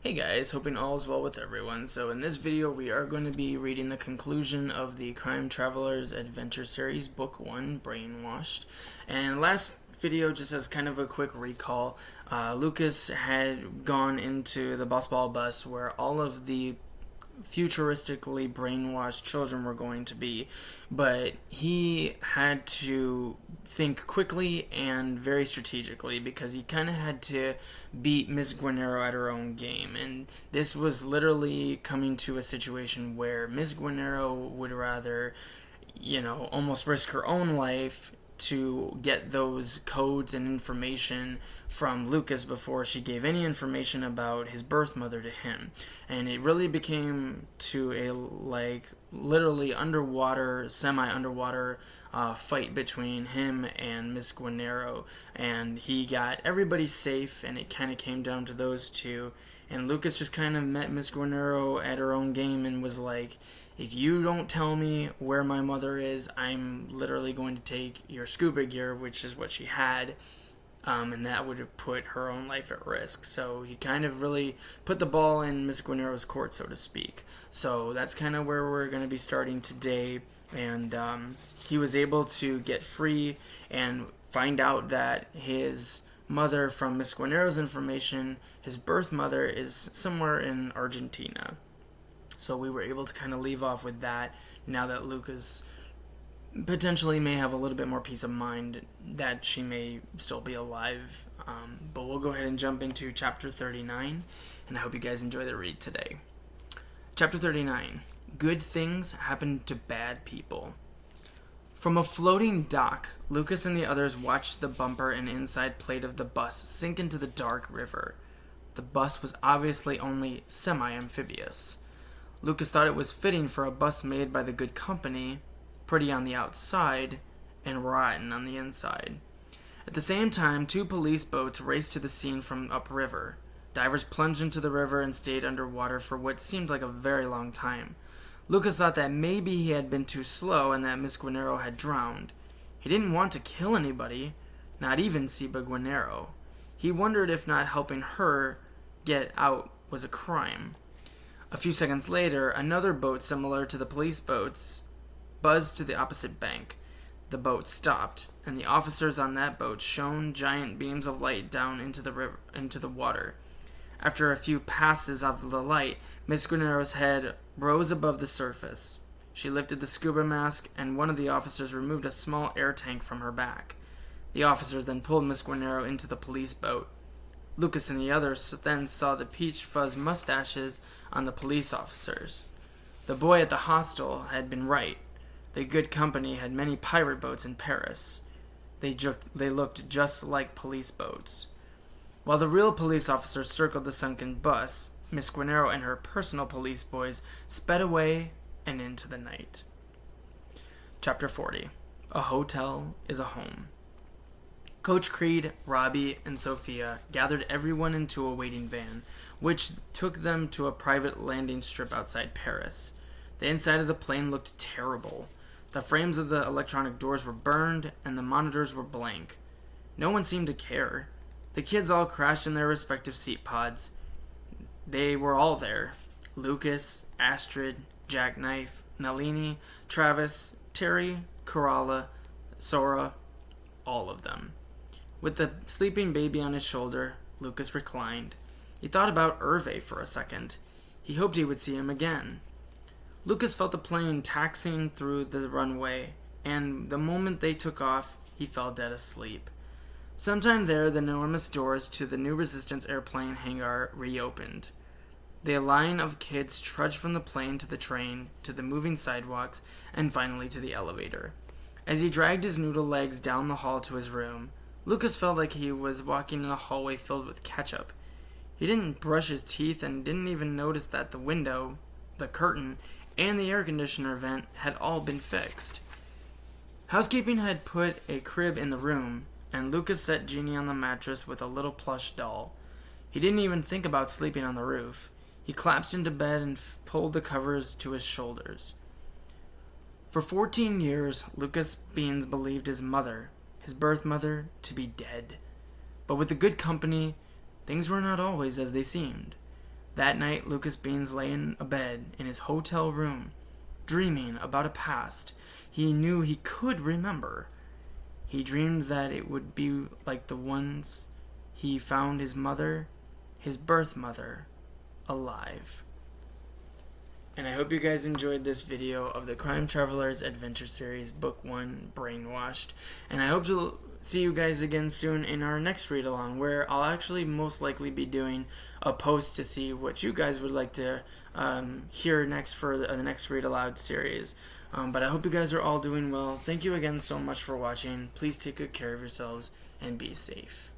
Hey guys, hoping all is well with everyone. So in this video we are going to be reading the conclusion of the Crime Traveler's Adventure Series, Book 1, Brainwashed. And last video, just as kind of a quick recall, Lucas had gone into the bus ball bus where all of the futuristically brainwashed children were going to be, but he had to think quickly and very strategically because he kind of had to beat Miss Guenerro at her own game, and this was literally coming to a situation where Miss Guenerro would rather, almost risk her own life to get those codes and information from Lucas before she gave any information about his birth mother to him. And it really became to a literally underwater, semi-underwater fight between him and Miss Guenerro, and he got everybody safe, and it kind of came down to those two. And Lucas just kind of met Miss Guenerro at her own game and was like, if you don't tell me where my mother is, I'm literally going to take your scuba gear, which is what she had, and that would have put her own life at risk. So he kind of really put the ball in Miss Guenerro's court, so to speak. So that's kind of where we're going to be starting today, and he was able to get free and find out that his mother, from Miss Guenerro's information, his birth mother is somewhere in Argentina. So we were able to kind of leave off with that now that Lucas potentially may have a little bit more peace of mind that she may still be alive. But we'll go ahead and jump into Chapter 39, and I hope you guys enjoy the read today. Chapter 39, Good Things Happen to Bad People. From a floating dock, Lucas and the others watched the bumper and inside plate of the bus sink into the dark river. The bus was obviously only semi-amphibious. Lucas thought it was fitting for a bus made by the good company, pretty on the outside and rotten on the inside. At the same time, two police boats raced to the scene from upriver. Divers plunged into the river and stayed underwater for what seemed like a very long time. Lucas thought that maybe he had been too slow and that Miss Guenerro had drowned. He didn't want to kill anybody, not even SCUBA Guenerro. He wondered if not helping her get out was a crime. A few seconds later, another boat similar to the police boats buzzed to the opposite bank. The boat stopped, and the officers on that boat shone giant beams of light down into the water. After a few passes of the light, Miss Guenerro's head rose above the surface. She lifted the scuba mask, and one of the officers removed a small air tank from her back. The officers then pulled Miss Guenerro into the police boat. Lucas and the others then saw the peach fuzz mustaches on the police officers. The boy at the hostel had been right. The good company had many pirate boats in Paris. They looked just like police boats. While the real police officers circled the sunken bus, Miss Guenerro and her personal police boys sped away and into the night. Chapter 40. A Hotel is a Home. Coach Creed, Robbie, and Sophia gathered everyone into a waiting van, which took them to a private landing strip outside Paris. The inside of the plane looked terrible. The frames of the electronic doors were burned, and the monitors were blank. No one seemed to care. The kids all crashed in their respective seat pods. They were all there. Lucas, Astrid, Jackknife, Nalini, Travis, Terry, Kerala, Sora, all of them. With the sleeping baby on his shoulder, Lucas reclined. He thought about Hervé for a second. He hoped he would see him again. Lucas felt the plane taxiing through the runway, and the moment they took off, he fell dead asleep. Sometime there, the enormous doors to the new Resistance airplane hangar reopened. The line of kids trudged from the plane to the train, to the moving sidewalks, and finally to the elevator. As he dragged his noodle legs down the hall to his room, Lucas felt like he was walking in a hallway filled with ketchup. He didn't brush his teeth and didn't even notice that the window, the curtain, and the air conditioner vent had all been fixed. Housekeeping had put a crib in the room, and Lucas set Jeannie on the mattress with a little plush doll. He didn't even think about sleeping on the roof. He collapsed into bed and pulled the covers to his shoulders. For 14 years, Lucas Beans believed his mother, his birth mother, to be dead. But with the good company, things were not always as they seemed. That night, Lucas Beans lay in a bed in his hotel room, dreaming about a past he knew he could remember. He dreamed that it would be like the ones he found his mother, his birth mother, alive. And I hope you guys enjoyed this video of the Crime Travelers Adventure Series Book 1, Brainwashed. And I hope to see you guys again soon in our next read-along, where I'll actually most likely be doing a post to see what you guys would like to hear next for the next read-aloud series. But I hope you guys are all doing well. Thank you again so much for watching. Please take good care of yourselves and be safe.